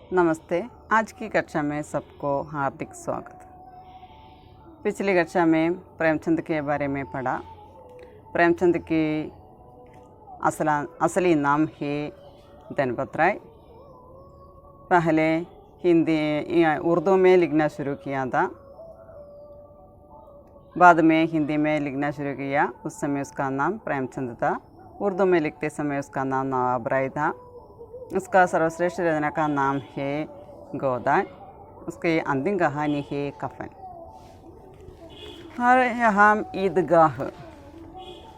नमस्ते। आज की कक्षा में सबको हार्दिक स्वागत। पिछली कक्षा में प्रेमचंद के बारे में पढ़ा। प्रेमचंद की असली नाम है धनपत राय। पहले उर्दू में लिखना शुरू किया था, बाद में हिंदी में लिखना शुरू किया। उस समय उसका नाम प्रेमचंद था। उर्दू में लिखते समय उसका नाम नवाब राय था। उसका सर्वश्रेष्ठ रचना का नाम है गोदान। उसकी अंतिम कहानी है कफन। और यहाँ ईदगाह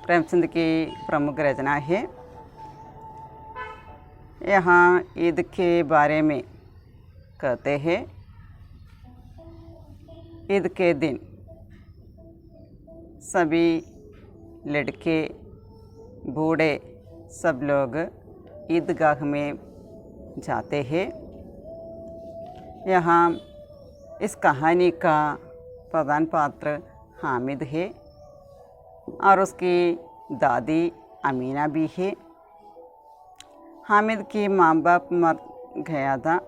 प्रेमचंद की प्रमुख रचना है। यहाँ ईद के बारे में कहते हैं, ईद के दिन सभी लड़के बूढ़े सब लोग ईदगाह में जाते हैं। यहाँ इस कहानी का प्रधान पात्र हामिद है और उसकी दादी अमीना भी है। हामिद की माँ बाप मर गया था।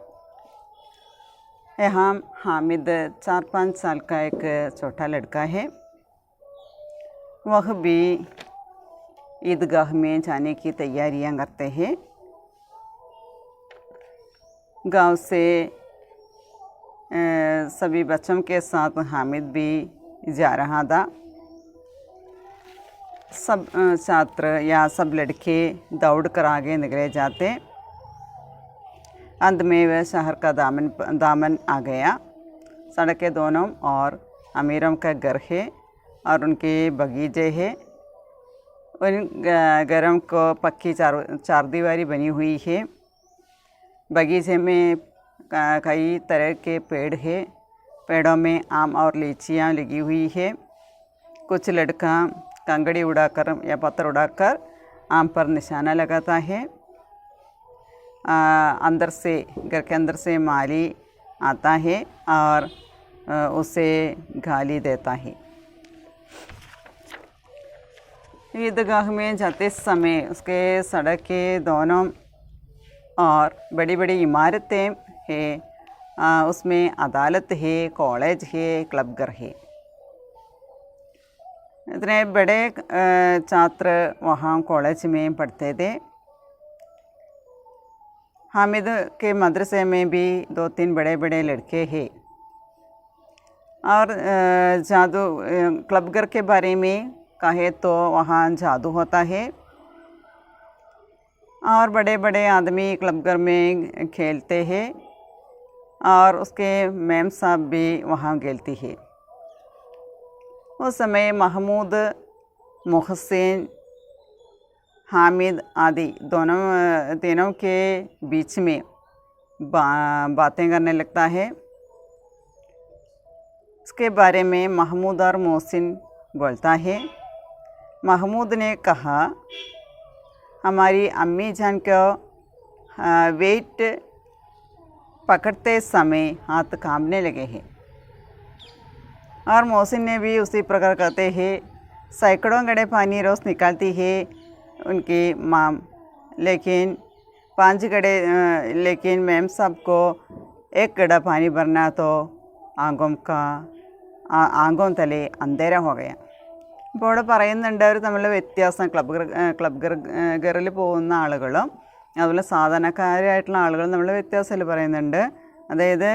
यहाँ हामिद 4-5 साल का एक छोटा लड़का है। वह भी ईदगाह में जाने की तैयारियां करते हैं। गांव से सभी बच्चों के साथ हामिद भी जा रहा था। सब छात्र या सब लड़के दौड़ कर आगे निकले जाते। अंत में वह शहर का दामन आ गया। सड़क के दोनों और अमीरों का घर है और उनके बगीचे है। उन घरों को पक्की चारदीवारी बनी हुई है। बगीचे में कई तरह के पेड़ है। पेड़ों में आम और लीचियाँ लगी हुई है। कुछ लड़का कंकड़ी उड़ाकर या पत्थर उड़ाकर आम पर निशाना लगाता है। घर के अंदर से माली आता है और उसे गाली देता है। ईदगाह में जाते समय उसके सड़क के दोनों और बड़ी बड़ी इमारतें हैं। उसमें अदालत है, कॉलेज है, क्लब घर है। इतने बड़े छात्र वहाँ कॉलेज में पढ़ते थे। हामिद के मदरसे में भी 2-3 बड़े बड़े लड़के हैं। और जादू क्लब घर के बारे में कहे तो वहाँ जादू होता है और बड़े बड़े आदमी क्लब घर में खेलते हैं और उसके मैम साहब भी वहाँ खेलती है। उस समय महमूद, मोहसिन, हामिद आदि तीनों के बीच में बातें करने लगता है। उसके बारे में महमूद और मोहसिन बोलता है। महमूद ने कहा, हमारी अम्मी जान को वेट पकड़ते समय हाथ कांपने लगे हैं। और मोहसिन ने भी उसी प्रकार कहते हैं। सैकड़ों गड़े पानी रोज़ निकालती है उनकी माँ, लेकिन 5 गड़े लेकिन मैम साहब को 1 गड़ा पानी भरना तो आंगों तले अंधेरा हो गया। ഇപ്പോൾ ഇവിടെ പറയുന്നുണ്ട് അവർ തമ്മിലുള്ള വ്യത്യാസം ക്ലബ് ഗറിൽ പോകുന്ന ആളുകളും അതുപോലെ സാധാരണക്കാരായിട്ടുള്ള ആളുകളും തമ്മിലുള്ള വ്യത്യാസത്തിൽ പറയുന്നുണ്ട്. അതായത്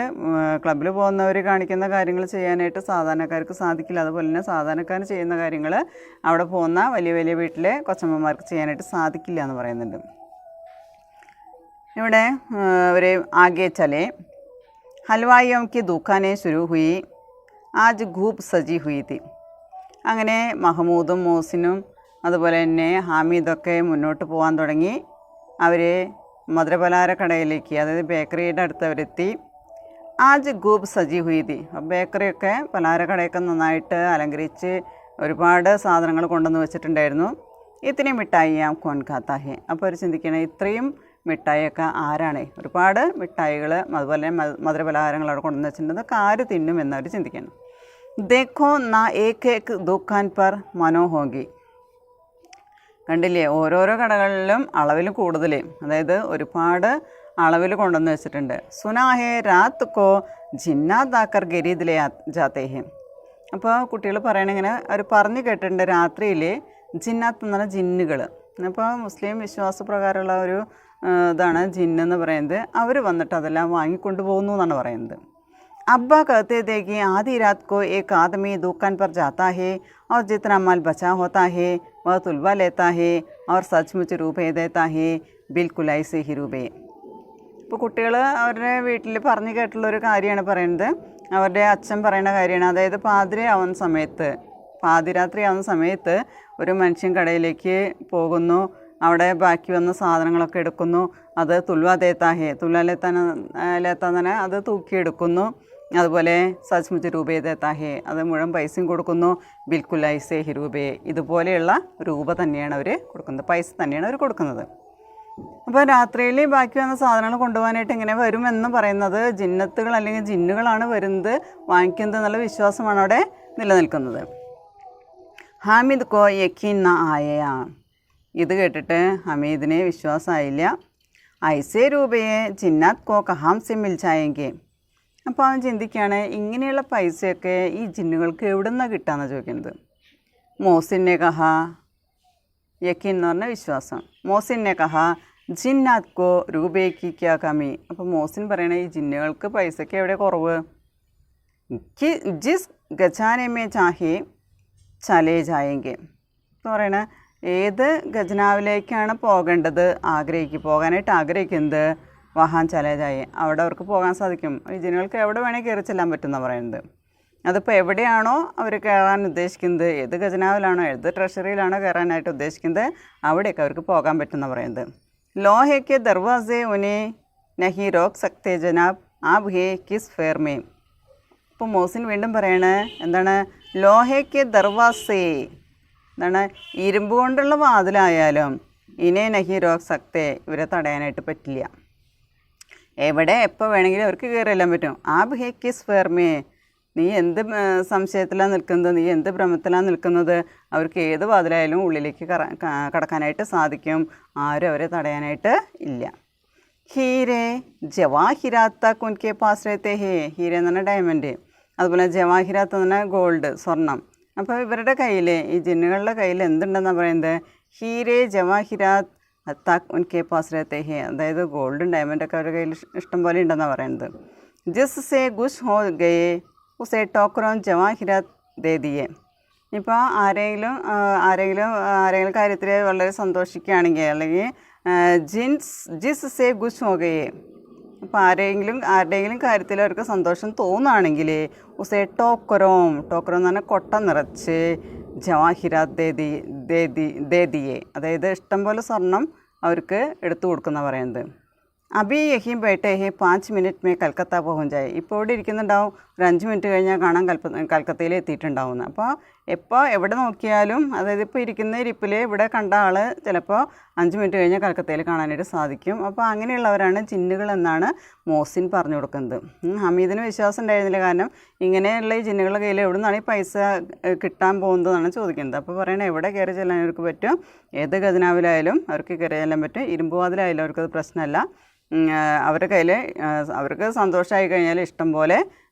ക്ലബ്ബിൽ പോകുന്നവർ കാണിക്കുന്ന കാര്യങ്ങൾ ചെയ്യാനായിട്ട് സാധാരണക്കാർക്ക് സാധിക്കില്ല. അതുപോലെ തന്നെ സാധാരണക്കാർ ചെയ്യുന്ന കാര്യങ്ങൾ അവിടെ പോകുന്ന വലിയ വലിയ വീട്ടിലെ കൊച്ചമ്മമാർക്ക് ചെയ്യാനായിട്ട് സാധിക്കില്ല എന്ന് പറയുന്നുണ്ട്. ഇവിടെ ഒരു ആगे चले, हलवाइयों की दुकानें शुरू हुई, आज खूब सजी हुई थी. അങ്ങനെ മഹമൂദും മോസിനും അതുപോലെ തന്നെ ഹാമിദൊക്കെ മുന്നോട്ട് പോകാൻ തുടങ്ങി. അവർ മധുരപലഹാര കടയിലേക്ക്, അതായത് ബേക്കറിയുടെ അടുത്തവരെത്തി. ആജ് ഖൂബ് സജി ഹുയി തി. ബേക്കറിയൊക്കെ പലഹാര കടയൊക്കെ നന്നായിട്ട് അലങ്കരിച്ച് ഒരുപാട് സാധനങ്ങൾ കൊണ്ടുവന്ന് വെച്ചിട്ടുണ്ടായിരുന്നു. ഇത്തിരി മിഠായി കോൻ ഖാത്താ ഹെ. അപ്പോൾ അവർ ചിന്തിക്കണേ, ഇത്രയും മിഠായിയൊക്കെ ആരാണ്, ഒരുപാട് മിഠായികൾ അതുപോലെ തന്നെ മധുരപലഹാരങ്ങൾ അവിടെ കൊണ്ടുവന്ന് വെച്ചിട്ടുണ്ട്, അതൊക്കെ ആര് തിന്നും എന്നവർ ചിന്തിക്കണം. देखो ना एक एक दुकान पर मनो होगी. കണ്ടില്ലേ, ഓരോരോ കടകളിലും അളവിൽ കൂടുതൽ, അതായത് ഒരുപാട് അളവിൽ കൊണ്ടുവന്ന് വെച്ചിട്ടുണ്ട്. സുനാഹേ രാത് കോ ജിന്നാദാക്കർ ഗരീദിലെ ജാത്തേഹെ. അപ്പോൾ കുട്ടികൾ പറയണിങ്ങനെ അവർ പറഞ്ഞു കേട്ടിട്ടുണ്ട്, രാത്രിയിൽ ജിന്നാത്ത് എന്ന് പറഞ്ഞാൽ ജിന്നുകൾ. അപ്പോൾ മുസ്ലിം വിശ്വാസപ്രകാരമുള്ള ഒരു ഇതാണ് ജിന്നെന്ന് പറയുന്നത്. അവർ വന്നിട്ട് അതെല്ലാം വാങ്ങിക്കൊണ്ട് പോകുന്നു എന്നാണ് പറയുന്നത്. अब्बा कहते थे कि आधी रात को एक आदमी दुकान पर जाता है और जितना माल बचा होता है वह तुलवा लेता है और सचमुच रुपये देता है, बिल्कुल ऐसे ही रुपये. ഇപ്പോൾ കുട്ടികൾ അവരുടെ വീട്ടിൽ പറഞ്ഞു കേട്ടുള്ളൊരു കാര്യമാണ് പറയുന്നത്. അവരുടെ അച്ഛൻ പറയുന്ന കാര്യമാണ്. അതായത് പാതിരാത്രി ആവുന്ന സമയത്ത് ഒരു മനുഷ്യൻ കടയിലേക്ക് പോകുന്നു, അവിടെ ബാക്കി വന്ന സാധനങ്ങളൊക്കെ എടുക്കുന്നു. അത് തുൽവാലേത്താൻ അത് തൂക്കിയെടുക്കുന്നു. അതുപോലെ സച്മുച്ച് രൂപേ ദേത്താഹേ, അത് മുഴുവൻ പൈസയും കൊടുക്കുന്നു. ബിൽക്കുൽ ഐസേ ഹി രൂപേ, ഇതുപോലെയുള്ള രൂപ തന്നെയാണ് അവർ കൊടുക്കുന്നത്, പൈസ തന്നെയാണ് അവർ കൊടുക്കുന്നത്. അപ്പോൾ രാത്രിയിൽ ബാക്കി വന്ന സാധനങ്ങൾ കൊണ്ടുപോകാനായിട്ട് ഇങ്ങനെ വരുമെന്ന് പറയുന്നത് ജിന്നത്തുകൾ അല്ലെങ്കിൽ ജിന്നുകളാണ് വരുന്നത്, വാങ്ങിക്കുന്നത് എന്നുള്ള വിശ്വാസമാണ് അവിടെ നിലനിൽക്കുന്നത്. ഹാമിദ് കോ യക്കീൻ ന ആയ. ഇത് കേട്ടിട്ട് ഹമീദിന് വിശ്വാസമായില്ല. ഐസേ രൂപയെ ജിന്നാത്ത് കോ കഹാം സെ മിൽ ജായേങ്കെ. അപ്പോൾ അവൻ ചിന്തിക്കുകയാണ്, ഇങ്ങനെയുള്ള പൈസയൊക്കെ ഈ ജിന്നുകൾക്ക് എവിടെ നിന്നാണ് കിട്ടാമെന്നാണ് ചോദിക്കുന്നത്. മോസിനെ കഹ, യക്കീൻ എന്ന് പറഞ്ഞ വിശ്വാസം. മോസിനെ കഹ ജിന്നാത്ത് കോ രൂപയ്ക്ക് ക്യാ കമി. അപ്പോൾ മോസിൻ പറയണേ, ഈ ജിന്നുകൾക്ക് പൈസയ്ക്ക് എവിടെ കുറവ്? ജിസ് ഗജാനമേ ചാഹേ ചലേ ജായെങ്കെ എന്ന് പറയണ, ഏത് ഖജനാവിലേക്കാണ് പോകാനായിട്ട് ആഗ്രഹിക്കുന്നത്, വഹാൻ ചലേജായി, അവിടെ അവർക്ക് പോകാൻ സാധിക്കും. ഈ ജനങ്ങൾക്ക് എവിടെ വേണമെങ്കിൽ കയറി ചെല്ലാൻ പറ്റുമെന്നാണ് പറയുന്നത്. അതിപ്പോൾ എവിടെയാണോ അവർ കയറാൻ ഉദ്ദേശിക്കുന്നത്, ഏത് ഖജനാവിലാണോ ഏത് ട്രഷറിയിലാണോ കയറാനായിട്ട് ഉദ്ദേശിക്കുന്നത്, അവിടെയൊക്കെ അവർക്ക് പോകാൻ പറ്റുമെന്നാണ് പറയുന്നത്. ലോഹയ്ക്ക് ദർവാസെ ഉനെ നഹി റോക്ക് സക്തേ ജനാബ് ആബ് ഹേ കിസ് ഫേർമേ. ഇപ്പോൾ മോസിൻ വീണ്ടും പറയണേ, എന്താണ് ലോഹയ്ക്ക് ദർവാസേ, എന്താണ് ഇരുമ്പ് കൊണ്ടുള്ള വാതിലായാലും ഇനെ നഹി റോക്ക് സക്തേ, ഇവരെ തടയാനായിട്ട് പറ്റില്ല. എവിടെ എപ്പോൾ വേണമെങ്കിലും അവർക്ക് കയറിയെല്ലാം പറ്റും. ആബ് ഹേ കിസ് ഫേർമേ, നീ എന്ത് സംശയത്തിലാണ് നിൽക്കുന്നത്, നീ എന്ത് ഭ്രമത്തിലാണ് നിൽക്കുന്നത്, അവർക്ക് ഏത് വാതിലായാലും ഉള്ളിലേക്ക് കടക്കാനായിട്ട് സാധിക്കും, ആരും അവരെ തടയാനായിട്ട് ഇല്ല. ഹീരെ ജവാഹിരാത്ത കുൻകെ പാസ് രഹത്തെ ഹേ. ഹീര എന്ന് പറഞ്ഞാൽ ഡയമണ്ട്, അതുപോലെ ജവാഹിരാത്ത് എന്ന് പറഞ്ഞാൽ ഗോൾഡ്, സ്വർണം. അപ്പോൾ ഇവരുടെ കയ്യിൽ, ഈ ജിന്നുകളുടെ കയ്യിൽ എന്തുണ്ടെന്നാണ് പറയുന്നത്, ഹീരെ ജവാഹിരാത്ത് തക് ഉൻകെ പാസ് രഹത്തെ ഹേ, അതായത് ഗോൾഡും ഡയമണ്ടൊക്കെ അവരുടെ കയ്യിൽ ഇഷ്ടം പോലെ ഉണ്ടെന്നാണ് പറയുന്നത്. ജിസ് സെ ഗുഷ് ഹോ ഗയെ ഉസേ ടോക്കറോൻ ജവാഹിരാത്ത് ദേ ദിയെ. ഇപ്പോൾ ആരെങ്കിലും കാര്യത്തിൽ വളരെ സന്തോഷിക്കുകയാണെങ്കിൽ, അല്ലെങ്കിൽ ജിസ് സെ ഗുഷ് ഹോ ഗയെ, അപ്പോൾ ആരുടെയെങ്കിലും കാര്യത്തിൽ അവർക്ക് സന്തോഷം തോന്നുകയാണെങ്കിൽ ഉസേ ടോക്കറോം എന്ന് പറഞ്ഞാൽ കൊട്ട നിറച്ച് ജവാഹിരാത്ത് ദേ ദിയെ, അതായത് ഇഷ്ടം പോലെ സ്വർണം അവർക്ക് എടുത്തു കൊടുക്കുന്ന പറയുന്നത്. അബി യഹീം ബൈട്ടെ ഹേ 5 മിനിറ്റ് മേ കൽക്കത്ത പോഹുഞ്ചായി. ഇപ്പോൾ ഇവിടെ ഇരിക്കുന്നുണ്ടാവും, ഒരു 5 മിനിറ്റ് കഴിഞ്ഞാൽ കാണാൻ കൽക്കത്തയിൽ എത്തിയിട്ടുണ്ടാവുന്നു. അപ്പോൾ എപ്പോൾ എവിടെ നോക്കിയാലും, അതായത് ഇപ്പോൾ ഇരിക്കുന്ന ഇരിപ്പിൽ ഇവിടെ കണ്ട ആൾ ചിലപ്പോൾ 5 മിനിറ്റ് കഴിഞ്ഞാൽ കൽക്കത്തയിൽ കാണാനായിട്ട് സാധിക്കും. അപ്പോൾ അങ്ങനെയുള്ളവരാണ് ജിന്നുകൾ എന്നാണ് മോസിൻ പറഞ്ഞു കൊടുക്കുന്നത്. ഹമീദിന് വിശ്വാസം ഉണ്ടായിരുന്നില്ല, കാരണം ഇങ്ങനെയുള്ള ഈ ജിന്നുകളുടെ കയ്യിൽ എവിടെ നിന്നാണ് ഈ പൈസ കിട്ടാൻ പോകുന്നതെന്നാണ് ചോദിക്കുന്നത്. അപ്പോൾ പറയണത് എവിടെ കയറി ചെല്ലാൻ അവർക്ക് പറ്റും, ഏത് ഖജനാവിലായാലും അവർക്ക് കയറി ചെല്ലാൻ പറ്റും, ഇരുമ്പ് വാതിലായാലും അവർക്കത് പ്രശ്നമല്ല. അവരുടെ കയ്യിൽ അവർക്ക് സന്തോഷമായി കഴിഞ്ഞാൽ ഇഷ്ടം പോലെ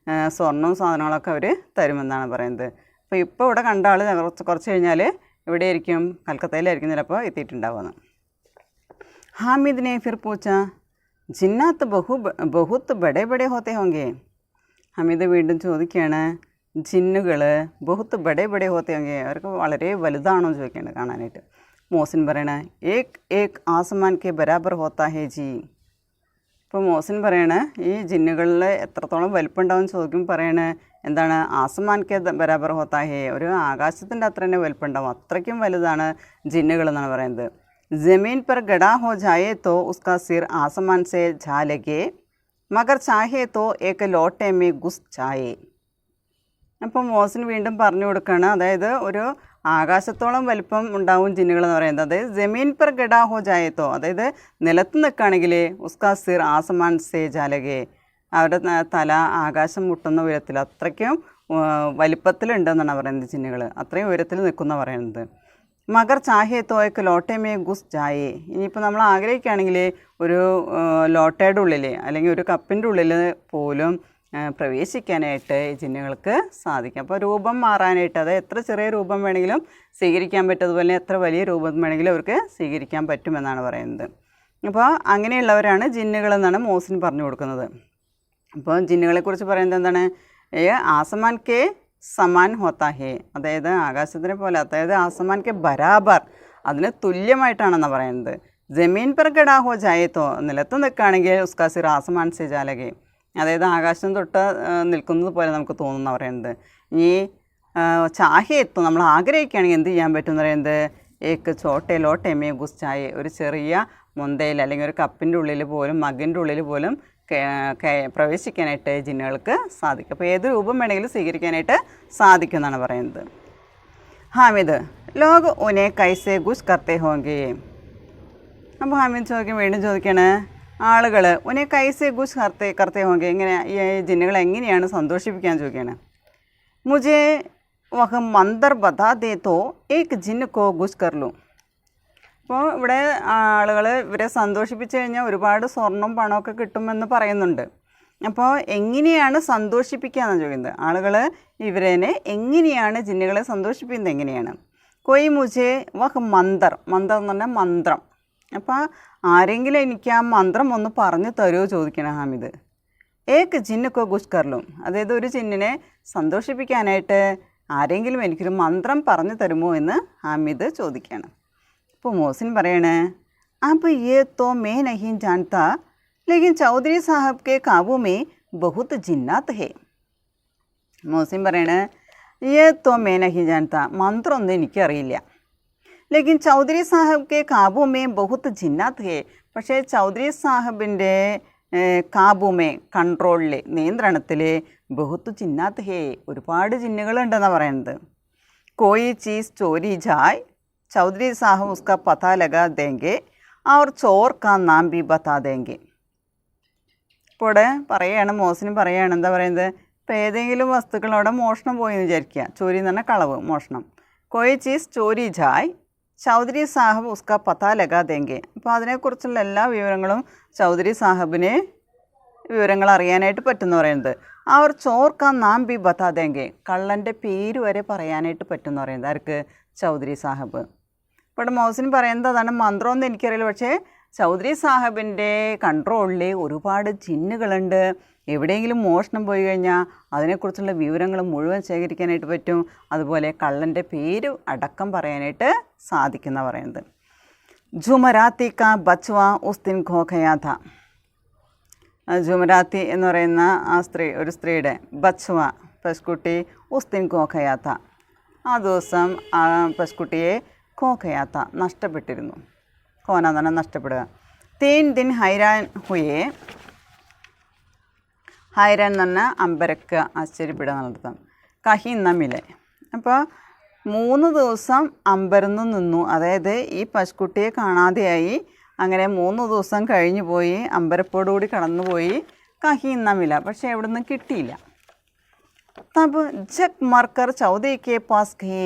സ്വർണ്ണവും സാധനങ്ങളൊക്കെ അവർ തരുമെന്നാണ് പറയുന്നത്. അപ്പോൾ ഇപ്പോൾ ഇവിടെ കണ്ട ആൾ കുറച്ച് കഴിഞ്ഞാൽ ഇവിടെ ആയിരിക്കും, കൽക്കത്തയിലായിരിക്കും ചിലപ്പോൾ എത്തിയിട്ടുണ്ടാവുമെന്ന്. ഹാമിദിനെ ഫിർ പൂച്ച ജിന്നാത്ത് ബഹുത്ത് ബഡേ ബഡേ ഹോത്തേ ഹോങ്കെ. ഹമീദ് വീണ്ടും ചോദിക്കുകയാണ്, ജിന്നുകൾ ബഹുത്ത് ബഡേ ബഡേ ഹോത്തേ ഹോങ്കെ, അവർക്ക് വളരെ വലുതാണോ എന്ന് ചോദിക്കുകയാണ് കാണാനായിട്ട്. മോസിൻ പറയണേ, ഏക് ആസമാൻ കെ ബരാബർ ഹോത്താ ഹേ ജി. ഇപ്പോൾ മോസിൻ പറയണേ, ഈ ജിന്നുകളിൽ എത്രത്തോളം വലിപ്പമുണ്ടാവും ചോദിക്കുമ്പോൾ പറയണേ, എന്താണ് ആസമാൻ കെ ബരാബർ ഹോത്താ ഹേ, ഒരു ആകാശത്തിൻ്റെ അത്ര തന്നെ വലിപ്പമുണ്ടാവും, അത്രയ്ക്കും വലുതാണ് ജിന്നുകൾ എന്നാണ് പറയുന്നത്. ജമീൻ पर गड़ा हो जाए तो उसका सिर आसमान से जा लगे मगर चाहे तो एक लोटे में घुस जाए. അപ്പോൾ മോസിൻ വീണ്ടും പറഞ്ഞു കൊടുക്കുകയാണ്, അതായത് ഒരു ആകാശത്തോളം വലിപ്പം ഉണ്ടാവും ജിന്നുകൾ എന്ന് പറയുന്നത്. അതായത് ജമീൻ पर गड़ा हो जाए तो, അതായത് നിലത്ത് നിൽക്കുകയാണെങ്കിൽ ഉസ്കാ സിർ ആസമാൻ സേ ജാലകെ, അവരുടെ തല ആകാശം മുട്ടുന്ന ഉയരത്തിൽ അത്രയ്ക്കും വലിപ്പത്തിലുണ്ടെന്നാണ് പറയുന്നത് ജിന്നുകൾ, അത്രയും ഉയരത്തിൽ നിൽക്കുന്ന പറയുന്നത്. മഗർ ചാഹേ തോ ഏക്ക് ലോട്ടേ മേ ഗുസ് ജായേ. ഇനിയിപ്പോൾ നമ്മൾ ആഗ്രഹിക്കുകയാണെങ്കിൽ ഒരു ലോട്ടയുടെ ഉള്ളിൽ അല്ലെങ്കിൽ ഒരു കപ്പിൻ്റെ ഉള്ളിൽ പോലും പ്രവേശിക്കാനായിട്ട് ഈ ജിന്നുകൾക്ക് സാധിക്കും. അപ്പോൾ രൂപം മാറാനായിട്ട്, അത് എത്ര ചെറിയ രൂപം വേണമെങ്കിലും സ്വീകരിക്കാൻ പറ്റും, അതുപോലെ എത്ര വലിയ രൂപം വേണമെങ്കിലും അവർക്ക് സ്വീകരിക്കാൻ പറ്റുമെന്നാണ് പറയുന്നത്. അപ്പോൾ അങ്ങനെയുള്ളവരാണ് ജിന്നുകളെന്നാണ് മോസിൻ പറഞ്ഞു കൊടുക്കുന്നത്. അപ്പോൾ ജിന്നുകളെക്കുറിച്ച് പറയുന്നത് എന്താണ്? ആസമാൻ കെ സമാൻ ഹോത്താ ഹേ, അതായത് ആകാശത്തിനെ പോലെ, അതായത് ആസമാൻ കെ ബരാബർ, അതിന് തുല്യമായിട്ടാണെന്നാണ് പറയുന്നത്. ജമീൻ പെർ ഗഡാ ഹോ ജായേത്തോ, നിലത്ത് നിൽക്കുകയാണെങ്കിൽ ഉസ്കാ സിർ ആസമാൻ സെ ജാലകെ, അതായത് ആകാശം തൊട്ട് നിൽക്കുന്നത് പോലെ നമുക്ക് തോന്നുന്ന പറയുന്നത്. ഈ ചാഹയെത്തോ, നമ്മൾ ആഗ്രഹിക്കുകയാണെങ്കിൽ എന്ത് ചെയ്യാൻ പറ്റും എന്ന് പറയുന്നത്, ഏക്ക് ചോട്ടെ ലോട്ടെ മേ ഗുസ് ചായ, ഒരു ചെറിയ മുന്തയിൽ അല്ലെങ്കിൽ ഒരു കപ്പിൻ്റെ ഉള്ളിൽ പോലും മഗിൻ്റെ ഉള്ളിൽ പോലും പ്രവേശിക്കാനായിട്ട് ജിന്നുകൾക്ക് സാധിക്കും. അപ്പോൾ ഏത് രൂപം വേണമെങ്കിലും സ്വീകരിക്കാനായിട്ട് സാധിക്കും എന്നാണ് പറയുന്നത്. ഹാമിദ്, ലോക് ഉനെ കൈസെ ഗുസ് കർത്തേ ഹോങ്കേ. അപ്പോൾ ഹാമിദ് വീണ്ടും ചോദിക്കുകയാണ്, ആളുകൾ ഉനെ കൈസെ ഗുസ് കർത്തേ ഹോങ്കേ, ഇങ്ങനെ ഈ ജിന്നുകളെ എങ്ങനെയാണ് സന്തോഷിപ്പിക്കാൻ ചോദിക്കുകയാണ്. മുझे വഹ മന്ദർ ബതാ ദേ തോ ഏക് ജിന്ന് കോ ഗുസ് കർ ലൂം. അപ്പോൾ ഇവിടെ ആളുകൾ ഇവരെ സന്തോഷിപ്പിച്ച് കഴിഞ്ഞാൽ ഒരുപാട് സ്വർണം പണമൊക്കെ കിട്ടുമെന്ന് പറയുന്നുണ്ട്. അപ്പോൾ എങ്ങനെയാണ് സന്തോഷിപ്പിക്കുക എന്നാണ് ചോദിക്കുന്നത്. ആളുകൾ ഇവരെ എങ്ങനെയാണ് ജിന്നുകളെ സന്തോഷിപ്പിക്കുന്നത് എങ്ങനെയാണ്? കൊയ് മുझे വഹ് മന്ദർ, മന്ദർ എന്ന് പറഞ്ഞാൽ മന്ത്രം. അപ്പോൾ ആരെങ്കിലും എനിക്ക് ആ മന്ത്രം ഒന്ന് പറഞ്ഞു തരുമോ ചോദിക്കണം ഹാമിദ്. ഏക്ക് ജിന്നുക്കോ ഗുസ് കർലും, അതായത് ഒരു ജിന്നിനെ സന്തോഷിപ്പിക്കാനായിട്ട് ആരെങ്കിലും എനിക്കൊരു മന്ത്രം പറഞ്ഞു തരുമോ എന്ന് ഹാമിദ് ചോദിക്കുകയാണ്. അപ്പോൾ മോസിൻ പറയണേ, അബ് യേ തോ may നഹീ ജാൻതാ ലേക്കിൻ Chaudhary Saheb K കാബൂ may ബഹുത് ജിന്നാത്ത് ഹേ. മോസിൻ പറയണേ, യേ തോ മേ നഹീ ജാൻതാ, മന്ത്രമൊന്നും എനിക്കറിയില്ല. ലേക്കിൻ ചൗധരി സാഹബ് കെ കാബൂ മേ ബഹുത് ജിന്നാത്ത് ഹേ, പക്ഷേ ചൗധരി സാഹബിൻ്റെ കാബൂമേ, കൺട്രോളിൽ, നിയന്ത്രണത്തിൽ ബഹുത്ത് ജിന്നാത്ത് ഹേ, ഒരുപാട് ജിന്നുകളുണ്ടെന്നാണ് പറയുന്നത്. കോയി ചീസ് ചോരി ജായ് ചൗധരി സാഹബ് ഉസ്കാ പതാ ലഗാ ദേങ്കെ और ചോർ കാ നാം ബി ബത്താ ദേങ്കെ. ഇപ്പോൾ ഇവിടെ പറയുകയാണ്, മോസിന് പറയുകയാണ്, എന്താ പറയുന്നത്, ഇപ്പോൾ ഏതെങ്കിലും വസ്തുക്കൾ അവിടെ മോഷണം പോയി എന്ന് വിചാരിക്കുക, ചോരി എന്ന് പറഞ്ഞാൽ കളവ്, മോഷണം. കോയി ചീസ് ചോരി ജായ് ചൗധരി സാഹബ് ഉസ്കാ പതാ ലഗാ ദേങ്കെ. അപ്പോൾ അതിനെക്കുറിച്ചുള്ള എല്ലാ വിവരങ്ങളും ചൗധരി സാഹബിന് വിവരങ്ങൾ അറിയാനായിട്ട് പറ്റുമെന്ന് പറയുന്നത്. അവർ ചോർ കാ നാം ബി ബത്താ ദേങ്കെ, കള്ളൻ്റെ പേര് വരെ പറയാനായിട്ട് പറ്റുമെന്ന് പറയുന്നത്. ആർക്ക്? ചൗധരി സാഹബ്. ഇവിടെ മോസിൻ പറയുന്നത് അതാണ്, മന്ത്രമൊന്നും എനിക്കറിയില്ല, പക്ഷേ ചൗധരി സാഹബിൻ്റെ കൺട്രോളിൽ ഒരുപാട് ജിന്നുകളുണ്ട്. എവിടെയെങ്കിലും മോഷണം പോയി കഴിഞ്ഞാൽ അതിനെക്കുറിച്ചുള്ള വിവരങ്ങൾ മുഴുവൻ ശേഖരിക്കാനായിട്ട് പറ്റും, അതുപോലെ കള്ളൻ്റെ പേര് അടക്കം പറയാനായിട്ട് സാധിക്കുന്ന പറയുന്നത്. ജുമരാത്തി കാ ബച്വ ഉസ് ദിൻ ഖോ ഖയാ ഥാ. ജുമരാത്തി എന്ന് പറയുന്ന ആ സ്ത്രീ, ഒരു സ്ത്രീയുടെ ബച്വ, പശുക്കുട്ടി, ഉസ് ദിൻ ഖോ ഖയാ ഥാ, ആ ദിവസം ആ പശുക്കുട്ടിയെ ഖോ ഖയാ ഥാ, നഷ്ടപ്പെട്ടിരുന്നു. ഖോന എന്ന് പറഞ്ഞാൽ നഷ്ടപ്പെടുക. തീൻ ദിൻ ഹൈരാൻ ഹുയേ, ഹൈരാൻ എന്ന് പറഞ്ഞാൽ അമ്പരക്കുക, ആശ്ചര്യപ്പെടുക എന്നർത്ഥം. കഹി നമിലെ, അപ്പോൾ 3 ദിവസം അമ്പരന്ന് നിന്നു, അതായത് ഈ പശുക്കുട്ടിയെ കാണാതെയായി. അങ്ങനെ 3 ദിവസം കഴിഞ്ഞു പോയി, അമ്പരപ്പോടുകൂടി കടന്നുപോയി. കഹി നമില, പക്ഷേ എവിടെ നിന്ന് കിട്ടിയില്ല. തബ് ജഗ് മാർക്കർ ചൗധരി കെ പാസ് ഖേ.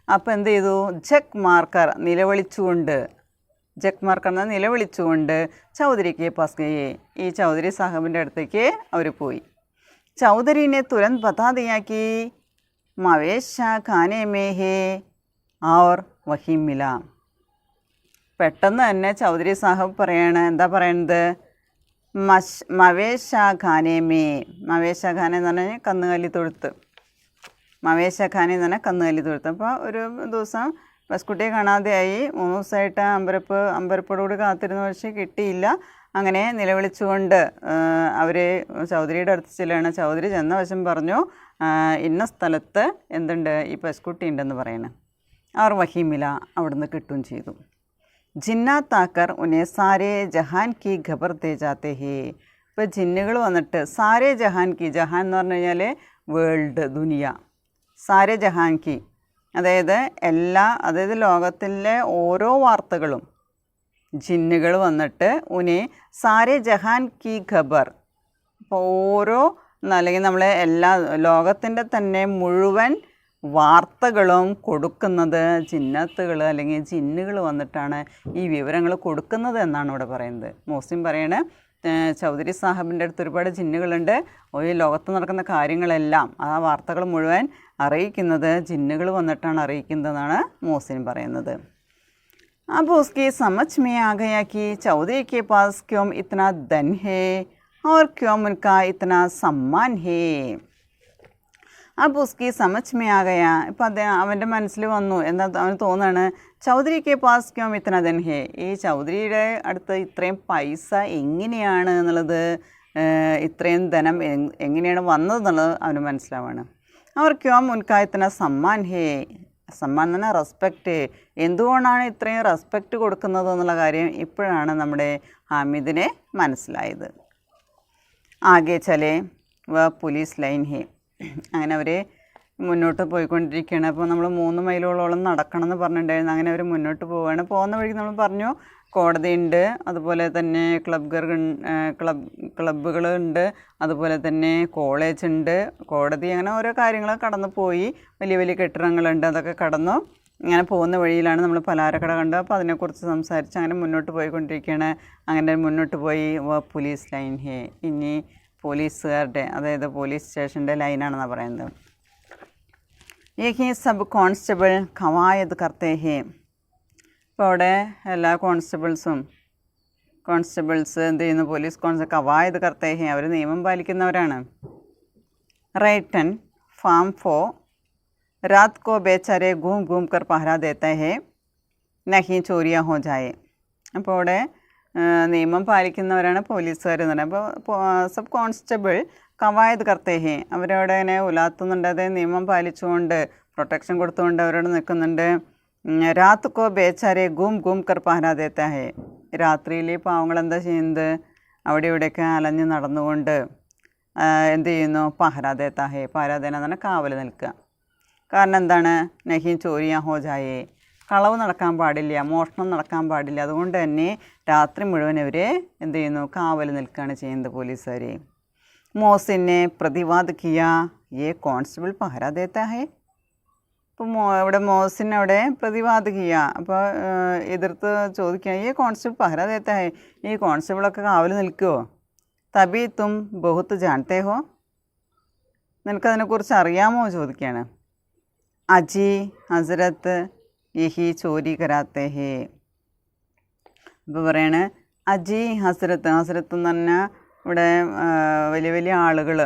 അപ്പോൾ എന്ത് ചെയ്തു? ജഗ് മാർക്കർ, നിലവിളിച്ചുകൊണ്ട്, ജഗ് മാർക്കർ എന്നാൽ നിലവിളിച്ചുകൊണ്ട്, ചൗധരി കെ പാസ് ഖേ, ഈ ചൗധരി സാഹബിൻ്റെ അടുത്തേക്ക് അവർ പോയി. ചൗധരിനെ തുരന്ത് ബതാ ദിയാ കി മവേശ ഖാനെ മേ ഹേ ഔർ വഹി മില. പെട്ടെന്ന് തന്നെ ചൗധരി സാഹബ് പറയാണ്, എന്താ പറയുന്നത്, മവേശ ഖാനെ മേ, മവേശ ഖാന എന്ന് പറഞ്ഞാൽ കന്നുകാലി തൊഴുത്ത്, മവേശ ഖാന എന്ന് പറഞ്ഞാൽ കന്നുകാലി തൊഴുത്ത്. അപ്പോൾ ഒരു ദിവസം പശുക്കുട്ടിയെ കാണാതെയായി. 3 ദിവസമായിട്ട് അമ്പരപ്പോടുകൂടി കാത്തിരുന്ന, പക്ഷേ കിട്ടിയില്ല. അങ്ങനെ നിലവിളിച്ചുകൊണ്ട് അവർ ചൗധരിയുടെ അടുത്ത് ചെല്ലുകയാണ്. ചൗധരി ചെന്ന വശം പറഞ്ഞു, ഇന്ന സ്ഥലത്ത് എന്തുണ്ട്, ഈ പശുക്കുട്ടി ഉണ്ടെന്ന് പറയണേ. അവർ വഹീമില, അവിടുന്ന് കിട്ടുകയും ചെയ്തു. ജിന്നാത്താക്കർ ഉന്നെ സാരേ ജഹാൻ കി ഖബർ ദേ ജാത്തെ ഹേ. ഇപ്പോൾ ജിന്നുകൾ വന്നിട്ട് സാരേ ജഹാൻ കി, ജഹാൻ എന്ന് പറഞ്ഞു കഴിഞ്ഞാൽ വേൾഡ്, ദുനിയ, സാരേ ജഹാൻ കി അതായത് ലോകത്തിലെ ഓരോ വാർത്തകളും ജിന്നുകൾ വന്നിട്ട് ഉനെ സാരേ ജഹാൻ കി ഖബർ, അപ്പോൾ ഓരോ, അല്ലെങ്കിൽ നമ്മളെ എല്ലാ ലോകത്തിൻ്റെ തന്നെ മുഴുവൻ വാർത്തകളും കൊടുക്കുന്നത് ജിന്നത്തുകൾ അല്ലെങ്കിൽ ജിന്നുകൾ വന്നിട്ടാണ് ഈ വിവരങ്ങൾ കൊടുക്കുന്നത് എന്നാണ് ഇവിടെ പറയുന്നത്. മോസിൻ പറയണേ ചൗധരി സാഹിബിൻ്റെ അടുത്ത് ഒരുപാട് ജിന്നുകളുണ്ട്, ഈ ലോകത്ത് നടക്കുന്ന കാര്യങ്ങളെല്ലാം ആ വാർത്തകൾ മുഴുവൻ അറിയിക്കുന്നത് ജിന്നുകൾ വന്നിട്ടാണ് അറിയിക്കുന്നതെന്നാണ് മോസിൻ പറയുന്നത്. अब उसकी समझ में आ गया कि चौधरी के पास क्यों इतना धन है और क्यों उनका इतना सम्मान है. अब उसकी समझ में आ गया, ഇപ്പം അവൻ്റെ മനസ്സിൽ വന്നു, എന്താ അവന് തോന്നുകയാണ്, ചൗധരി കെ പാസ് ക്യോം ഇത്തന ധൻ ഹേ, ഈ ചൗധരിയുടെ അടുത്ത് ഇത്രയും പൈസ എങ്ങനെയാണ് എന്നുള്ളത്, ഇത്രയും ധനം എങ്ങനെയാണ് വന്നതെന്നുള്ളത് അവന് മനസ്സിലാവാണ്. അവർ ക്യോം ഉൻകാ ഇത്തന സമ്മാൻ ഹേ, സമ്മാൻ എന്ന് പറഞ്ഞാൽ റെസ്പെക്റ്റ്, എന്തുകൊണ്ടാണ് ഇത്രയും റെസ്പെക്റ്റ് കൊടുക്കുന്നത് എന്നുള്ള കാര്യം ഇപ്പോഴാണ് നമ്മുടെ ഹാമിദിനെ മനസ്സിലായത്. ആകെ ചലേ വ പോലീസ് ലൈൻ ഹേ, അങ്ങനെ അവർ മുന്നോട്ട് പോയിക്കൊണ്ടിരിക്കുകയാണ്. അപ്പോൾ നമ്മൾ 3 മൈലോളം നടക്കണം എന്ന് പറഞ്ഞിട്ടുണ്ടായിരുന്നു. അങ്ങനെ അവർ മുന്നോട്ട് പോവുകയാണ്. പോകുന്ന വഴിക്ക് നമ്മൾ പറഞ്ഞു കോടതിയുണ്ട്, അതുപോലെ തന്നെ ക്ലബ്ബുകളുണ്ട്, അതുപോലെ തന്നെ കോളേജ് ഉണ്ട്, കോടതി, അങ്ങനെ ഓരോ കാര്യങ്ങൾ കടന്നു പോയി. വലിയ വലിയ കെട്ടിടങ്ങളുണ്ട്, അതൊക്കെ കടന്നു അങ്ങനെ പോകുന്ന വഴിയിലാണ് നമ്മൾ പലഹാരക്കട കണ്ടത്. അപ്പോൾ അതിനെക്കുറിച്ച് സംസാരിച്ച് അങ്ങനെ മുന്നോട്ട് പോയിക്കൊണ്ടിരിക്കുകയാണ്. അങ്ങനെ മുന്നോട്ട് പോയി പോലീസ് ലൈൻ ഹേ, ഇനി പോലീസുകാരുടെ, അതായത് പോലീസ് സ്റ്റേഷൻ്റെ ലൈനാണെന്നാണ് പറയുന്നത്. യഹി സബ് കോൺസ്റ്റബിൾ ഖവായദ് കർത്തേ ഹേ, ഇപ്പോൾ അവിടെ എല്ലാ കോൺസ്റ്റബിൾസ് എന്ത് ചെയ്യുന്നു, പോലീസ് കോൺസ്റ്റബിൾ ഖവായദ് കർത്തേ ഹേ, അവർ നിയമം പാലിക്കുന്നവരാണ്. റൈറ്റൻ ഫാം ഫോ രാത് കോ ബേച്ചാരെ ഘൂം ഘൂം കർ പഹര ദേത്താ ഹേ നഹി ചോരിയ ഹോ ജായേ. അപ്പോൾ അവിടെ നിയമം പാലിക്കുന്നവരാണ് പോലീസുകാർ എന്ന് പറയുന്നത്. അപ്പോൾ സബ് കോൺസ്റ്റബിൾ കവായദ് കർത്തേ ഹേ, അവരവിടെ ഇങ്ങനെ ഉലാത്തുന്നുണ്ട്, അതായത് നിയമം പാലിച്ചുകൊണ്ട് പ്രൊട്ടക്ഷൻ കൊടുത്തുകൊണ്ട് അവരോട് നിൽക്കുന്നുണ്ട്. രാത് കോ ബേച്ചാരെ ഘൂം ഘൂം കർ പഹര ദേത്താ ഹേ, രാത്രിയിൽ പാവങ്ങൾ എന്താ ചെയ്യുന്നത്, അവിടെ ഇവിടെയൊക്കെ അലഞ്ഞ് നടന്നുകൊണ്ട് എന്ത് ചെയ്യുന്നു, പഹര ദേത്താ ഹേ, പഹരാദേന എന്ന് പറഞ്ഞാൽ കാവൽ നിൽക്കുക. കാരണം എന്താണ്, നഹി ചോരിയാ ഹോ ജായേ, കളവ് നടക്കാൻ പാടില്ല, മോഷണം നടക്കാൻ പാടില്ല, അതുകൊണ്ട് തന്നെ രാത്രി മുഴുവൻ ഇവർ എന്ത് ചെയ്യുന്നു, കാവൽ നിൽക്കുകയാണ് ചെയ്യുന്നത് പോലീസുകാർ. മോസിനെ പ്രതിവാദ് കിയാ യേ കോൺസ്റ്റബിൾ പഹര ദേത്താ ഹേ, ഇപ്പോൾ ഇവിടെ മോസിൻ അവിടെ പ്രതിവാദ് കിയാ, അപ്പോൾ എതിർത്ത് ചോദിക്കുക, ഈ കോൺസ്റ്റബിൾ പഹര ദേത്താ ഹേ, ഈ കോൺസ്റ്റബിളൊക്കെ കാവൽ നിൽക്കുമോ, തബി തും ബഹുത്ത് ജാനത്തെ ഹോ, നിനക്കതിനെക്കുറിച്ച് അറിയാമോ ചോദിക്കുകയാണ്. അജി ഹസ്രത്ത് യഹി ചോരി കരാത്തേ ഹേ, ഇപ്പോൾ പറയാണ് അജി ഹസ്രത്ത് എന്ന് പറഞ്ഞാൽ ഇവിടെ വലിയ വലിയ ആളുകൾ,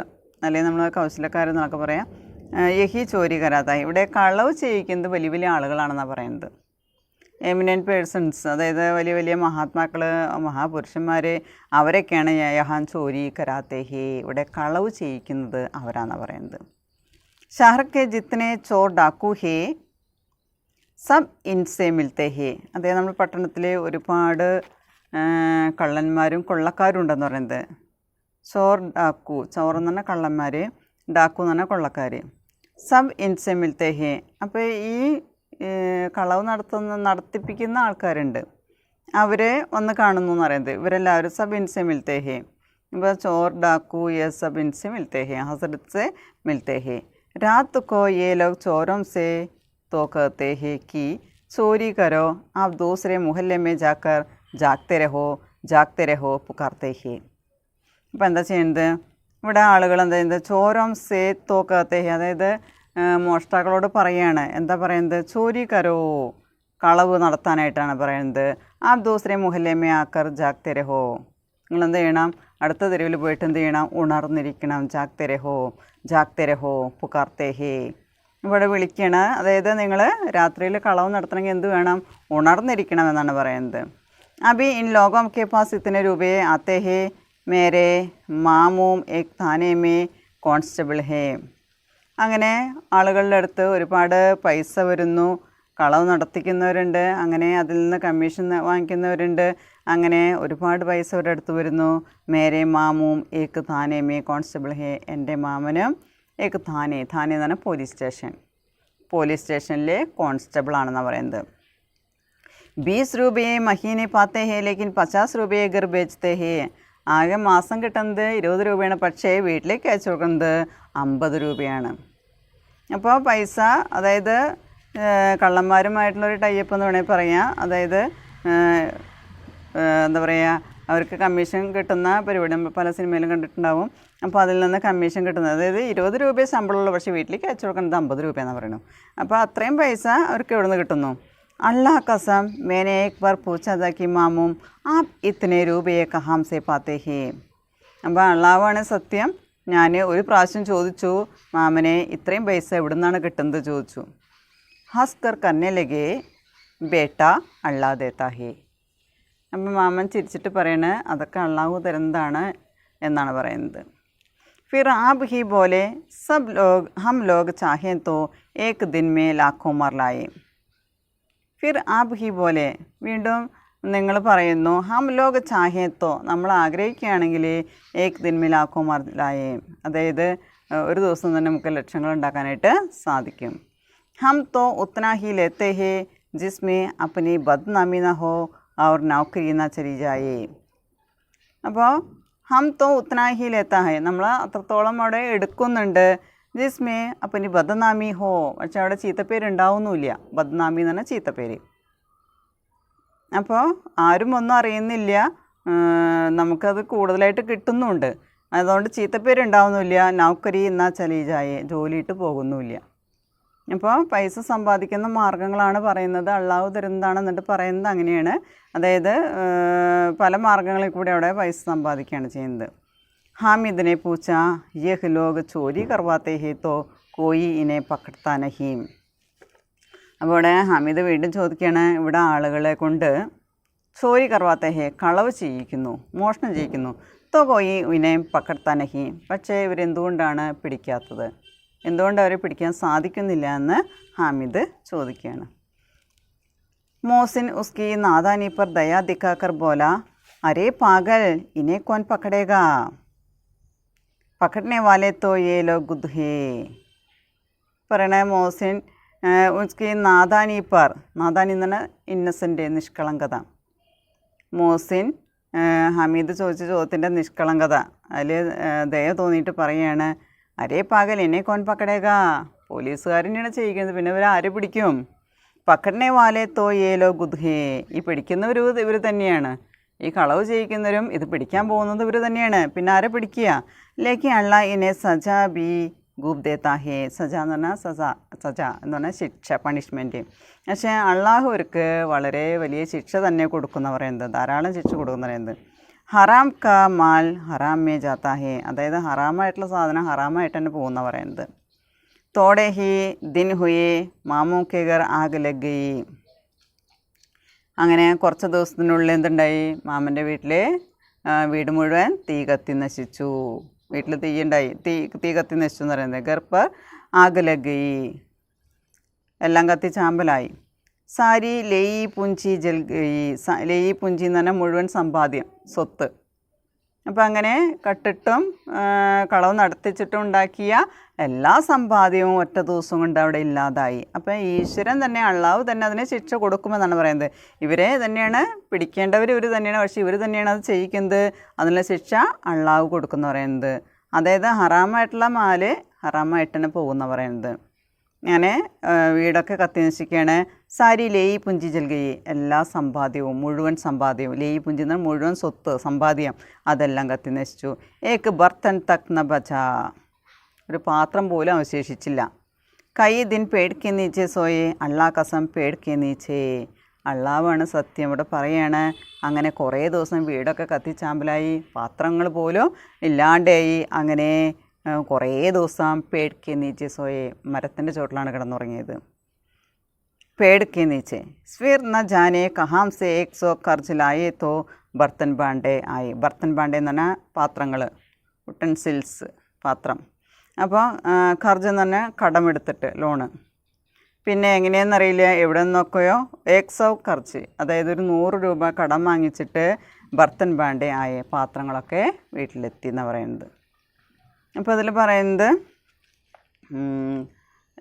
അല്ലെങ്കിൽ നമ്മൾ കൗശലക്കാരെന്നൊക്കെ പറയാം. യഹി ചോരി കരാത്ത, ഇവിടെ കളവ് ചെയ്യിക്കുന്നത് വലിയ വലിയ ആളുകളാണെന്നാണ് പറയുന്നത്. എമിനൻറ്റ് പേഴ്സൺസ്, അതായത് വലിയ വലിയ മഹാത്മാക്കൾ, മഹാപുരുഷന്മാർ, അവരൊക്കെയാണ് യഹാൻ ചോരി കരാത്തേ ഹേ, ഇവിടെ കളവ് ചെയ്യിക്കുന്നത് അവരാണെന്നാണ് പറയുന്നത്. ഷഹർക്ക് ജിത്തനെ ചോർ ഡാക്കു ഹേ സബ് ഇൻസെ മിൽത്തെ ഹേ, അതായത് നമ്മൾ പട്ടണത്തിൽ ഒരുപാട് കള്ളന്മാരും കൊള്ളക്കാരും ഉണ്ടെന്ന് പറയുന്നത്. ചോർ ഡാക്കു, ചോർ എന്ന് പറഞ്ഞാൽ കള്ളന്മാർ, ഡാക്കു എന്ന് പറഞ്ഞാൽ കൊള്ളക്കാർ. സബ് ഇൻസെ മിൽത്തെ ഹേ, അപ്പോൾ ഈ കളവ് നടത്തിപ്പിക്കുന്ന ആൾക്കാരുണ്ട്, അവരെ ഒന്ന് കാണുന്നു എന്ന് പറയുന്നത്. ഇവരെല്ലാവരും സബ് ഇൻസെ മിൽത്തെ ഹേ, ഇപ്പോൾ ചോർ ഡാക്കു യെ സബ് ഇൻസെ മിൽത്തെ ഹേ, ഹസരത് സെ മിൽത്തെ ഹേ. रात को ये लोग चोरों से तो कहते हैं कि चोरी करो, आप दूसरे मोहल्ले में जाकर जागते रहो पुकारते हैं. ഇപ്പോൾ എന്താ ചെയ്യുന്നത്, ഇവിടെ ആളുകൾ എന്താ ചെയ്യുന്നത്, ചോരം സേ തോ कहते हैं, അതായത് മോഷ്ടാക്കളോട് പറയാണ്, എന്താ പറയുന്നത്, ചോരി കരോ, കളവ് നടത്താനായിട്ടാണ് പറയുന്നത്. ആ ദൂസരെ മുഹല്ലേമേ ആക്കർ ജാഗ്തേ രഹോ, നിങ്ങളെന്ത് ചെയ്യണം, അടുത്ത തെരുവിൽ പോയിട്ട് എന്ത് ചെയ്യണം, ഉണർന്നിരിക്കണം. ജാഗ്തേ രഹോ പുകാർത്തേ ഹേ, ഇവിടെ വിളിക്കണം, അതായത് നിങ്ങൾ രാത്രിയിൽ കളവ് നടത്തണമെങ്കിൽ എന്ത് വേണം, ഉണർന്നിരിക്കണം എന്നാണ് പറയുന്നത്. അബി ഇൻ ലോഗോം കെ പാസ് ഇത്തനെ രൂപയെ ആത്തേ ഹേ, മേരെ മാമൂം ഏക് താനെ മേ കോൺസ്റ്റബിൾ ഹേ. അങ്ങനെ ആളുകളുടെ അടുത്ത് ഒരുപാട് പൈസ വരുന്നു, കളവ് നടത്തിക്കുന്നവരുണ്ട്, അങ്ങനെ അതിൽ നിന്ന് കമ്മീഷൻ വാങ്ങിക്കുന്നവരുണ്ട്, അങ്ങനെ ഒരുപാട് പൈസ അവരുടെ അടുത്ത് വരുന്നു. മേരെ മാമൂം ഏക് താനെ മേ കോൺസ്റ്റബിൾ ഹേ, എൻ്റെ മാമനും ഏക് താനെ എന്ന് പറഞ്ഞാൽ പോലീസ് സ്റ്റേഷനിലെ കോൺസ്റ്റബിൾ ആണെന്നാണ് പറയുന്നത്. 20 രൂപയെ മഹീനെ പാത്തേ ഹേ ലേക്കിൻ 50 രൂപയെ ഗർ ബേച്ചത്തെ ഹേ, ആകെ മാസം കിട്ടുന്നത് 20 രൂപയാണ്, പക്ഷേ വീട്ടിലേക്ക് അയച്ചു കൊടുക്കുന്നത് 50 രൂപയാണ്. അപ്പോൾ പൈസ, അതായത് കള്ളന്മാരുമായിട്ടുള്ളൊരു ടൈപ്പ് എന്ന് വേണമെങ്കിൽ പറയാം. അതായത് എന്താ പറയുക, അവർക്ക് കമ്മീഷൻ കിട്ടുന്ന പരിപാടി നമ്മൾ പല സിനിമയിലും കണ്ടിട്ടുണ്ടാവും. അപ്പോൾ അതിൽ നിന്ന് കമ്മീഷൻ കിട്ടുന്നത്, അതായത് 20 രൂപയെ ശമ്പളമുള്ളൂ, പക്ഷേ വീട്ടിലേക്ക് അയച്ചു കൊടുക്കുന്നത് 50 രൂപയെന്നാണ് പറയുന്നത്. അപ്പോൾ അത്രയും പൈസ അവർക്ക് എവിടെ നിന്ന് കിട്ടുന്നു? അല്ലാ കസം മേനെ ഏക് ബാർ പൂച്ചാ താ കി മാമൂം ആപ് ഇത്തനെ രൂപയെ കഹാം സേ പാത്തേ ഹേ. അപ്പോൾ അള്ളാവാണ് സത്യം. ഞാൻ ഒരു പ്രാവശ്യം ചോദിച്ചു, മാമനെ ഇത്രയും പൈസ എവിടെ നിന്നാണ് കിട്ടുന്നത് ചോദിച്ചു. ഹസ്കർ കന്നെ ലഗേ ബേട്ട അള്ളാ ദേത്താ ഹേ. അപ്പം മാമൻ ചിരിച്ചിട്ട് പറയണ അതൊക്കെ അള്ളാഹു തരുന്നതാണ് എന്നാണ് പറയുന്നത്. ഫിർ ആബ് ഹി ബോലെ സബ് ലോഗ് ഹം ലോഗ് ചാഹേ തോ ഏക് ദിൻ മേ ലാഖോ മർ ലായേ. ഫിർ ആബ് ഹി പോലെ, വീണ്ടും നിങ്ങൾ പറയുന്നു, ഹം ലോഗ് ചാഹേ തോ, നമ്മൾ ആഗ്രഹിക്കുകയാണെങ്കിൽ ഏക് ദിൻ മേ ലാഖോ മർ ലായേ, അതായത് ഒരു ദിവസം തന്നെ നമുക്ക് ലക്ഷങ്ങൾ ഉണ്ടാക്കാനായിട്ട് സാധിക്കും. ഹം തോ ഉത്തന ഹി ലേത്തെ ഹേ ജിസ്മേ അപ്പനി ബദ്നാമി ന ഹോ और नौकरी ना चली जाए. അപ്പോൾ ഹം തോ ഉത്തന ഹി ലേത്താ ഹേ, നമ്മൾ അത്രത്തോളം അവിടെ എടുക്കുന്നുണ്ട്. ജിസ്മേ അപ്പനി ബദ്നാമി ഹോ, പക്ഷെ അവിടെ ചീത്തപ്പേരുണ്ടാവുന്നില്ല. ബദ്നാമി എന്ന് പറഞ്ഞാൽ ചീത്തപ്പേര്. അപ്പോൾ ആരും ഒന്നും അറിയുന്നില്ല, നമുക്കത് കൂടുതലായിട്ട് കിട്ടുന്നുണ്ട്, അതുകൊണ്ട് ചീത്തപ്പേരുണ്ടാവുന്നില്ല. നൗക്കരി എന്നാ ചലീജായെ, ജോലിയിട്ട് പോകുന്നുമില്ല. അപ്പോൾ പൈസ സമ്പാദിക്കുന്ന മാർഗ്ഗങ്ങളാണ് പറയുന്നത്, അള്ളാഹു തരുന്നതാണ്. എന്നിട്ട് പറയുന്നത് അങ്ങനെയാണ്, അതായത് പല മാർഗ്ഗങ്ങളിൽ കൂടി അവിടെ പൈസ സമ്പാദിക്കുകയാണ് ചെയ്യുന്നത്. ഹാമിദിനെ പൂച്ച യഹ് ലോഗ് ചോരി കർവാത്തേ ഹേ തോ കോയി ഇനെ പക്കട്ത്താ നഹീം. അപ്പോൾ ഇവിടെ ഹമീദ് വീണ്ടും ചോദിക്കുകയാണ്, ഇവിടെ ആളുകളെ കൊണ്ട് ചോരി കർവാത്തേ ഹേ, കളവ് ചെയ്യിക്കുന്നു, മോഷണം ചെയ്യിക്കുന്നു. തോ കോയി ഇനെ പക്കട്ത്താ നഹീം, പക്ഷേ ഇവരെന്തുകൊണ്ടാണ് പിടിക്കാത്തത്, എന്തുകൊണ്ട് അവരെ പിടിക്കാൻ സാധിക്കുന്നില്ല എന്ന് ഹാമിദ് ചോദിക്കുകയാണ്. മോസിൻ ഉസ്കി നാദാനി പർ ദയാ ദിക്കാക്കർ ബോല അരേ പാഗൽ ഇനെ കോൻ പക്കടേഗാ, പക്കടനെ വാലെ തോ യേ ലോഗ് ഗുദ് ഹേ. പറയണ മോസിൻ ഉസ്കി നാദാനി പർ, നാദാനി എന്ന് പറഞ്ഞാൽ ഇന്നസെൻ്റ്, നിഷ്കളങ്കത. മോസിൻ ഹമീദ് ചോദിച്ച ചോദ്യത്തിൻ്റെ നിഷ്കളങ്കത, അതിൽ ദയ തോന്നിയിട്ട് പറയുകയാണ്, അരേ പാകൽ എന്നെ കോൻ പക്കടേകാ, പോലീസുകാരനെയാണ് ചെയ്യിക്കുന്നത്, പിന്നെ ഇവർ ആരെ പിടിക്കും? പക്കടനെ വാലെ തോ ഏലോ ഗുദ്ഹേ, ഈ പിടിക്കുന്നവരും ഇവർ തന്നെയാണ്, ഈ കളവ് ചെയ്യിക്കുന്നവരും ഇത് പിടിക്കാൻ പോകുന്നത് ഇവർ തന്നെയാണ്, പിന്നെ ആരെ പിടിക്കുക? ലേക്കി അള്ള ഇനെ സജ ബി ഗൂബ് ദേത്താ ഹേ. സജ എന്ന് പറഞ്ഞാൽ സജ എന്ന് പറഞ്ഞാൽ ശിക്ഷ, പണിഷ്മെൻറ്റ്. പക്ഷേ അള്ളാഹു അവർക്ക് വളരെ വലിയ ശിക്ഷ തന്നെ കൊടുക്കുന്ന പറയുന്നത്, ധാരാളം ശിക്ഷ കൊടുക്കുന്ന പറയുന്നത്. ഹറാം കാ മാൽ ഹറാം മേ ജാത്താ ഹേ, അതായത് ഹറാമായിട്ടുള്ള സാധനം ഹറാമായിട്ട് തന്നെ പോകുന്ന പറയുന്നത്. തോടെ ഹി ദിൻ ഹുയേ മാമൂ കെ ഘർ ആഗ് ലഗ് ഗയി. അങ്ങനെ കുറച്ച് ദിവസത്തിനുള്ളിൽ എന്തുണ്ടായി? മാമൻ്റെ വീട് മുഴുവൻ തീ കത്തി നശിച്ചു. വീട്ടിൽ തീയുണ്ടായി, തീ കത്തി നശിച്ചു എന്ന് പറയുന്നത്. ഘർ പർ ആഗ് ലഗ് ഗയി, എല്ലാം കത്തി ചാമ്പലായി. സാരി ലേയി പുഞ്ചി ജൽ ഗയി, ലേയി പുഞ്ചി എന്ന് പറഞ്ഞാൽ മുഴുവൻ സമ്പാദ്യം, സ്വത്ത്. അപ്പോൾ അങ്ങനെ കട്ടിട്ടും കളവ് നടത്തിച്ചിട്ടും ഉണ്ടാക്കിയ എല്ലാ സമ്പാദ്യവും ഒറ്റ ദിവസം കൊണ്ട് അവിടെ ഇല്ലാതായി. അപ്പോൾ ഈശ്വരൻ തന്നെ, അള്ളാഹു തന്നെ അതിനെ ശിക്ഷ കൊടുക്കുമെന്നാണ് പറയുന്നത്. ഇവരെ തന്നെയാണ് പിടിക്കേണ്ടവർ, ഇവർ തന്നെയാണ്, പക്ഷേ ഇവർ തന്നെയാണ് അത് ചെയ്യിക്കുന്നത്. അതിനുള്ള ശിക്ഷ അള്ളാഹു കൊടുക്കുന്ന പറയുന്നത്. അതായത് ഹറാമായിട്ടുള്ള മാല് ഹറാമായിട്ട് തന്നെ പോകുന്ന പറയുന്നത്. അങ്ങനെ വീടൊക്കെ കത്തി നശിക്കുകയാണ്. സാരി ലേയി പുഞ്ചി ജൽഗയി, എല്ലാ സമ്പാദ്യവും, മുഴുവൻ സമ്പാദ്യവും, ലേയി പുഞ്ചി എന്നാൽ മുഴുവൻ സ്വത്ത്, സമ്പാദ്യം, അതെല്ലാം കത്തി നശിച്ചു. ഏക്ക് ബർത്തൻ തക് ന ബചാ, ഒരു പാത്രം പോലും അവശേഷിച്ചില്ല. കൈ ദിൻ പേടിക്കെ നീച്ചേ സോയെ അള്ളാ കസം പേടിക്കെ നീച്ചേ, അള്ളാവാണ് സത്യം. ഇവിടെ പറയാണ്, അങ്ങനെ കുറേ ദിവസം വീടൊക്കെ കത്തിച്ചാമ്പലായി, പാത്രങ്ങൾ പോലും ഇല്ലാണ്ടായി. അങ്ങനെ കുറേ ദിവസം പേടിക്കെ നീച്ചേ സോയെ, മരത്തിൻ്റെ ചോട്ടിലാണ് കിടന്നുറങ്ങിയത്. പേടിക്കെ നീച്ചേ സ്വിർ ന ജാനെ കഹാം സെ ഏക് സോ കർജ് ലായേ തോ ബർത്തൻ ബാണ്ഡേ ആയി. ബർത്തൻ ബാണ്ഡേ എന്ന് പറഞ്ഞാൽ പാത്രങ്ങൾ, ഉട്ടൻസിൽസ്, പാത്രം. അപ്പോൾ കർജ് എന്ന് പറഞ്ഞാൽ കടമെടുത്തിട്ട്, ലോണ്. പിന്നെ എങ്ങനെയെന്നറിയില്ല, എവിടെ നിന്നൊക്കെയോ ഏക് സോ കർജ്, അതായത് ഒരു 100 രൂപ കടം വാങ്ങിച്ചിട്ട് ബർത്തൻ ബാണ്ഡേ ആയ പാത്രങ്ങളൊക്കെ വീട്ടിലെത്തി എന്നാണ് പറയുന്നത്. അപ്പോൾ അതിൽ പറയുന്നത്,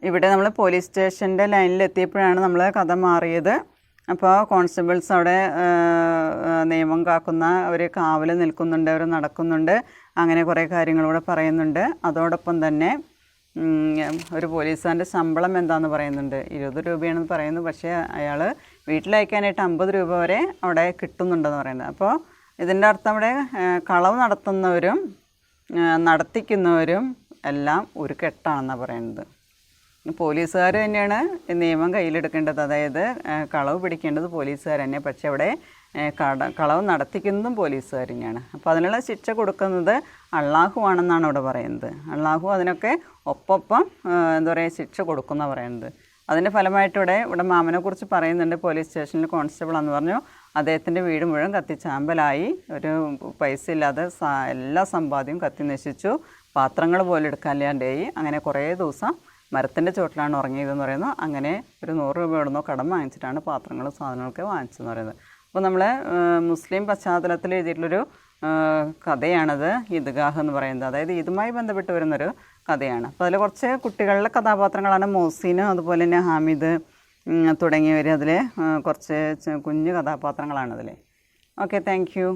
ഇവിടെ നമ്മൾ പോലീസ് സ്റ്റേഷൻ്റെ ലൈനിലെത്തിയപ്പോഴാണ് നമ്മൾ കഥ മാറിയത്. അപ്പോൾ കോൺസ്റ്റബിൾസ് അവിടെ നിയമം കാക്കുന്ന, അവർ കാവൽ നിൽക്കുന്നുണ്ട്, അവർ നടക്കുന്നുണ്ട്, അങ്ങനെ കുറേ കാര്യങ്ങളൂടെ പറയുന്നുണ്ട്. അതോടൊപ്പം തന്നെ ഒരു പോലീസുകാരൻ്റെ ശമ്പളം എന്താണെന്ന് പറയുന്നുണ്ട്. 20 രൂപയാണെന്ന് പറയുന്നു. പക്ഷേ അയാൾ വീട്ടിലയക്കാനായിട്ട് 50 രൂപ വരെ അവിടെ കിട്ടുന്നുണ്ടെന്ന് പറയുന്നത്. അപ്പോൾ ഇതിൻ്റെ അർത്ഥം അവിടെ കളവ് നടത്തുന്നവരും നടത്തിക്കുന്നവരും എല്ലാം ഒരു കെട്ടാണെന്നാണ് പറയുന്നത്. പോലീസുകാർ തന്നെയാണ് നിയമം കയ്യിലെടുക്കേണ്ടത്. അതായത് കളവ് പിടിക്കേണ്ടത് പോലീസുകാർ തന്നെ. പക്ഷെ അവിടെ കളവ് നടത്തിക്കുന്നതും പോലീസുകാർ തന്നെയാണ്. അപ്പോൾ അതിനുള്ള ശിക്ഷ കൊടുക്കുന്നത് അള്ളാഹു ആണെന്നാണ് ഇവിടെ പറയുന്നത്. അള്ളാഹു അതിനൊക്കെ ഒപ്പം എന്താ പറയുക ശിക്ഷ കൊടുക്കുന്ന പറയുന്നത്. അതിൻ്റെ ഫലമായിട്ട് ഇവിടെ മാമനെക്കുറിച്ച് പറയുന്നുണ്ട്. പോലീസ് സ്റ്റേഷനിൽ കോൺസ്റ്റബിളാന്ന് പറഞ്ഞു. അദ്ദേഹത്തിൻ്റെ വീട് മുഴുവൻ കത്തിച്ചാമ്പലായി. ഒരു പൈസ ഇല്ലാതെ എല്ലാ സമ്പാദ്യവും കത്തി നശിച്ചു. പാത്രങ്ങൾ പോലും എടുക്കാനില്ലാണ്ടായി. അങ്ങനെ കുറേ ദിവസം മരത്തിൻ്റെ ചുവട്ടിലാണ് ഉറങ്ങിയതെന്ന് പറയുന്നു. അങ്ങനെ ഒരു 100 രൂപ ഇടുന്നോ കടം വാങ്ങിച്ചിട്ടാണ് പാത്രങ്ങളും സാധനങ്ങളൊക്കെ വാങ്ങിച്ചതെന്ന് പറയുന്നത്. അപ്പോൾ നമ്മൾ മുസ്ലിം പശ്ചാത്തലത്തിൽ എഴുതിയിട്ടുള്ളൊരു കഥയാണത് ഈദ്ഗാഹ് എന്ന് പറയുന്നത്. അതായത് ഇതുമായി ബന്ധപ്പെട്ട് വരുന്നൊരു കഥയാണ്. അപ്പോൾ അതിൽ കുറച്ച് കുട്ടികളുടെ കഥാപാത്രങ്ങളാണ്. മോസിന് അതുപോലെ തന്നെ ഹാമിദ് തുടങ്ങിയവർ അതിൽ കുറച്ച് കുഞ്ഞു കഥാപാത്രങ്ങളാണ് അതിൽ. Okay, thank you.